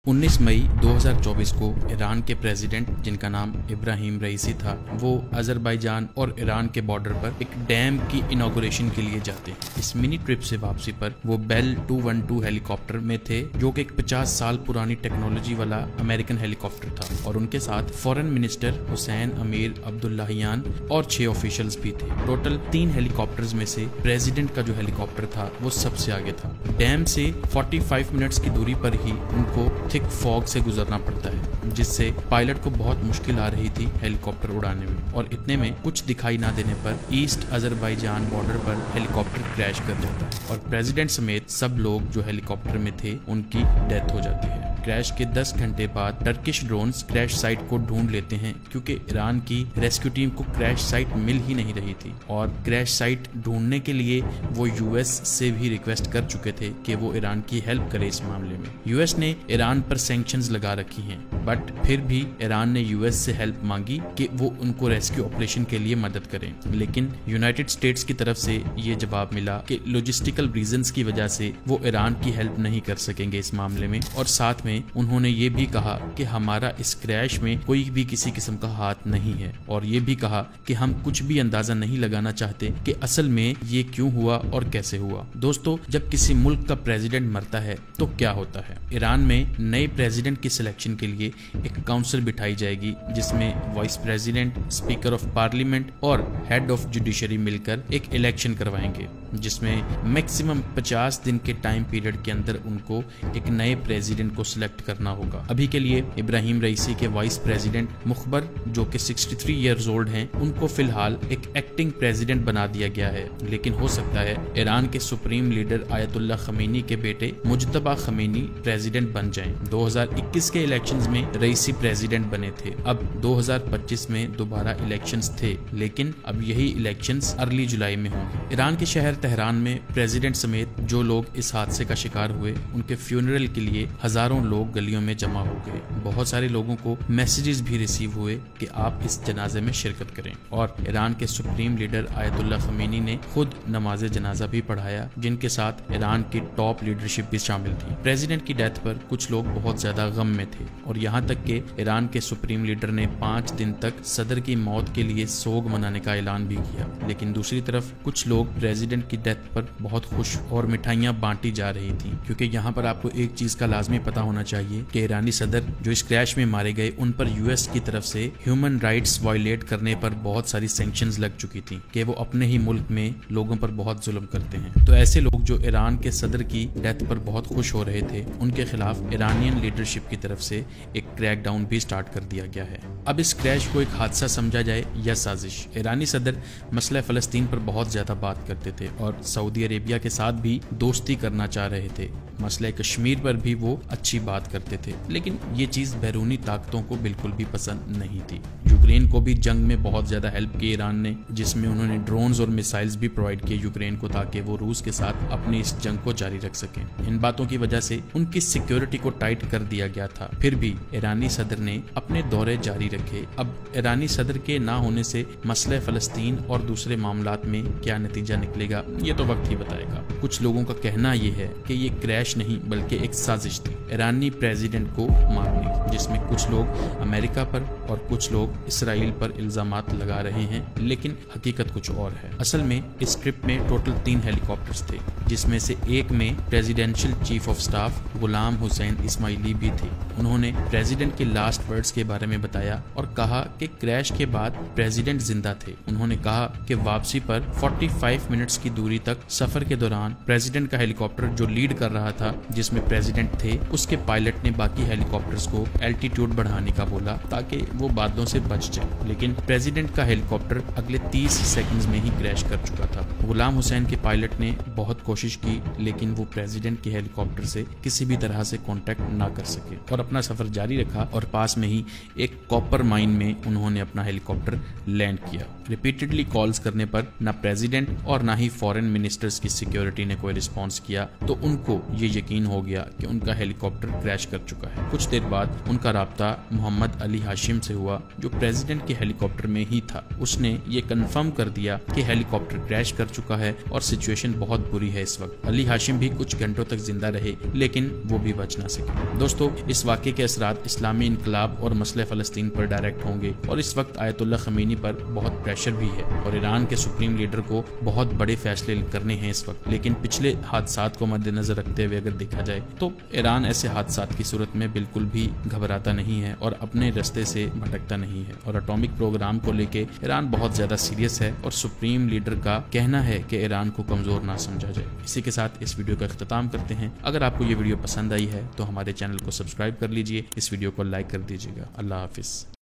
19 मई 2024 को ईरान के प्रेसिडेंट जिनका नाम इब्राहिम रईसी था वो अजरबैजान और ईरान के बॉर्डर पर एक डैम की इनॉग्रेशन के लिए जाते हैं। इस मिनी ट्रिप से वापसी पर वो बेल 212 हेलीकॉप्टर में थे जो कि एक 50 साल पुरानी टेक्नोलॉजी वाला अमेरिकन हेलीकॉप्टर था और उनके साथ फॉरेन मिनिस्टर हुसैन अमीर अब्दुल्लाहियान और 6 ऑफिशियल्स भी थे। टोटल 3 हेलीकॉप्टर्स में से प्रेसिडेंट का जो हेलीकॉप्टर था वो सबसे आगे था। डैम से 45 मिनट्स की दूरी पर ही उनको थिक फॉग से गुजरना पड़ता है जिससे पायलट को बहुत मुश्किल आ रही थी हेलीकॉप्टर उड़ाने में। और इतने में कुछ दिखाई ना देने पर ईस्ट अजरबैजान बॉर्डर पर हेलीकॉप्टर क्रैश कर जाता है और प्रेसिडेंट समेत सब लोग जो हेलीकॉप्टर में थे उनकी डेथ हो जाती है। क्रैश के 10 घंटे बाद टर्किश ड्रोन्स क्रैश साइट को ढूंढ लेते हैं क्योंकि ईरान की रेस्क्यू टीम को क्रैश साइट मिल ही नहीं रही थी और क्रैश साइट ढूंढने के लिए वो यूएस से भी रिक्वेस्ट कर चुके थे कि वो ईरान की हेल्प करे इस मामले में। यूएस ने ईरान पर सैंक्शंस लगा रखी हैं बट फिर भी ईरान ने यूएस से हेल्प मांगी कि वो उनको रेस्क्यू ऑपरेशन के लिए मदद करें, लेकिन यूनाइटेड स्टेट्स की तरफ से ये जवाब मिला कि लॉजिस्टिकल रीजंस की वजह से वो ईरान की हेल्प नहीं कर सकेंगे इस मामले में। और साथ में उन्होंने ये भी कहा कि हमारा इस क्रैश में कोई भी किसी किस्म का हाथ नहीं है और ये भी कहा कि हम कुछ भी अंदाजा नहीं लगाना चाहते कि असल में ये क्यों हुआ और कैसे हुआ। दोस्तों, जब किसी मुल्क का प्रेसिडेंट मरता है तो क्या होता है? ईरान में नए प्रेसिडेंट की सिलेक्शन के लिए एक काउंसिल बिठाई जाएगी जिसमें vice president, speaker of parliament और हेड ऑफ जुडिशरी मिलकर एक इलेक्शन करवाएंगे जिसमें मैक्सिमम 50 दिन के टाइम पीरियड के अंदर उनको एक नए प्रेसिडेंट को सिलेक्ट करना होगा। अभी के लिए इब्राहिम रईसी के वाइस प्रेसिडेंट मुखबर जो कि 63 इयर्स ओल्ड हैं उनको फिलहाल एक एक्टिंग प्रेसिडेंट बना दिया गया है, लेकिन हो सकता है ईरान के सुप्रीम लीडर आयतुल्ला खमीनी के बेटे मुज्तबा खमीनी प्रेसिडेंट बन जाएं। 2021 के इलेक्शंस में रईसी प्रेसिडेंट बने थे। अब 2025 में दोबारा इलेक्शंस थे, लेकिन अब यही इलेक्शंस अर्ली जुलाई में होंगे। ईरान के शहर तेहरान में प्रेसिडेंट समेत जो लोग इस हादसे का शिकार हुए उनके फ्यूनरल के लिए हजारों लोग गलियों में जमा हो गए। बहुत सारे लोगों को मैसेजेस भी रिसीव हुए कि आप इस जनाजे में शिरकत करें और ईरान के सुप्रीम लीडर आयतुल्ला खमीनी ने खुद नमाज जनाजा भी पढ़ाया जिनके साथ ईरान की टॉप लीडरशिप भी शामिल थी। प्रेसिडेंट की डेथ पर कुछ लोग बहुत ज्यादा गम में थे और यहाँ तक कि ईरान के सुप्रीम लीडर ने 5 दिन तक सदर की मौत के लिए सोग मनाने का ऐलान भी किया। लेकिन दूसरी तरफ कुछ लोग प्रेसिडेंट की डेथ पर बहुत खुश और मिठाइयां बांटी जा रही थी क्योंकि यहाँ पर आपको एक चीज का लाजमी पता होना चाहिए कि ईरानी सदर जो इस क्रैश में मारे गए उन पर यूएस की तरफ से ह्यूमन राइट्स वायलेट करने पर बहुत सारी सैंक्शंस लग चुकी थी कि वो अपने ही मुल्क में लोगों पर बहुत जुल्म करते हैं। तो ऐसे लोग जो ईरान के सदर की डेथ पर बहुत खुश हो रहे थे उनके खिलाफ ईरानियन लीडरशिप की तरफ से एक क्रैकडाउन भी स्टार्ट कर दिया गया है। अब इस क्रैश को एक हादसा समझा जाए या साजिश? ईरानी सदर मसला फलस्तीन पर बहुत ज्यादा बात करते थे और सऊदी अरेबिया के साथ भी दोस्ती करना चाह रहे थे। मसले कश्मीर पर भी वो अच्छी बात करते थे, लेकिन ये चीज बैरूनी ताकतों को बिल्कुल भी पसंद नहीं थी। यूक्रेन को भी जंग में बहुत ज्यादा हेल्प की ईरान ने, जिसमें उन्होंने ड्रोन्स और मिसाइल्स भी प्रोवाइड किए यूक्रेन को ताकि वो रूस के साथ अपनी इस जंग को जारी रख सकें। इन बातों की वजह से उनकी सिक्योरिटी को टाइट कर दिया गया था। फिर भी ईरानी सदर ने अपने दौरे जारी रखे। अब ईरानी सदर के ना होने से मसले फलस्तीन और दूसरे मामलात में क्या नतीजा निकलेगा ये तो वक्त ही बताएगा। कुछ लोगों का कहना यह है कि ये क्रैश नहीं बल्कि एक साजिश थी ईरानी प्रेसिडेंट को मारने, जिसमें कुछ लोग अमेरिका पर और कुछ लोग इसराइल पर इल्जामात लगा रहे हैं, लेकिन हकीकत कुछ और है। असल में इस ट्रिप में टोटल 3 हेलीकॉप्टर्स थे जिसमें से एक में presidential chief of staff Ghulam Hussain Ismaili भी थे। उन्होंने प्रेसिडेंट के लास्ट वर्ड्स के बारे में बताया और कहा कि क्रैश के बाद प्रेसिडेंट जिंदा थे। उन्होंने कहा कि वापसी पर 45 मिनट्स की दूरी तक सफर के दौरान प्रेसिडेंट का हेलीकॉप्टर जो लीड कर रहा था जिसमें प्रेसिडेंट थे उसके पायलट ने बाकी हेलीकॉप्टर्स को एल्टीट्यूड बढ़ाने का बोला ताकि वो बादलों से बच जाए, लेकिन प्रेसिडेंट का हेलीकॉप्टर अगले 30 सेकंड्स में ही क्रैश कर चुका था। गुलाम हुसैन के पायलट ने बहुत कोशिश की लेकिन वो प्रेसिडेंट के हेलीकॉप्टर से किसी भी तरह से कांटेक्ट ना कर सके और अपना सफर जारी रखा और पास में ही एक कॉपर माइन में उन्होंने अपना हेलीकॉप्टर लैंड किया। रिपीटेडली कॉल्स करने पर ना प्रेसिडेंट और ना ही फॉरेन मिनिस्टर्स की सिक्योरिटी ने कोई रिस्पॉन्स किया तो उनको ये यकीन हो गया कि उनका हेलीकॉप्टर क्रैश कर चुका है। कुछ देर बाद उनका राब्ता मोहम्मद अली हाशिम से हुआ, जो प्रेसिडेंट के हेलीकॉप्टर में ही था। उसने ये कंफर्म कर दिया कि हेलीकॉप्टर क्रैश कर चुका है और सिचुएशन बहुत बुरी है इस वक्त। अली हाशिम भी कुछ घंटों तक जिंदा रहे, लेकिन वो भी बच ना सके। दोस्तों, इस वाक़े के असरात इस्लामी इनकलाब और मसले फ़लस्तीन पर डायरेक्ट होंगे और इस वक्त आयतुल्ला खमीनी पर बहुत प्रेशर भी है और ईरान के सुप्रीम लीडर को बहुत बड़े फैसले करने हैं इस वक्त। लेकिन पिछले हादसात को मद्देनजर रखते हुए अगर देखा जाए तो ईरान ऐसे हादसात की सूरत में बिल्कुल भी घबराता नहीं है और अपने रास्ते से भटकता नहीं है और एटॉमिक प्रोग्राम को लेके ईरान बहुत ज्यादा सीरियस है और सुप्रीम लीडर का कहना है कि ईरान को कमजोर ना समझा जाए। इसी के साथ इस वीडियो का इख्तिताम करते हैं। अगर आपको ये वीडियो पसंद आई है तो हमारे चैनल को सब्सक्राइब कर लीजिए, इस वीडियो को लाइक कर दीजिएगा। अल्लाह हाफिज।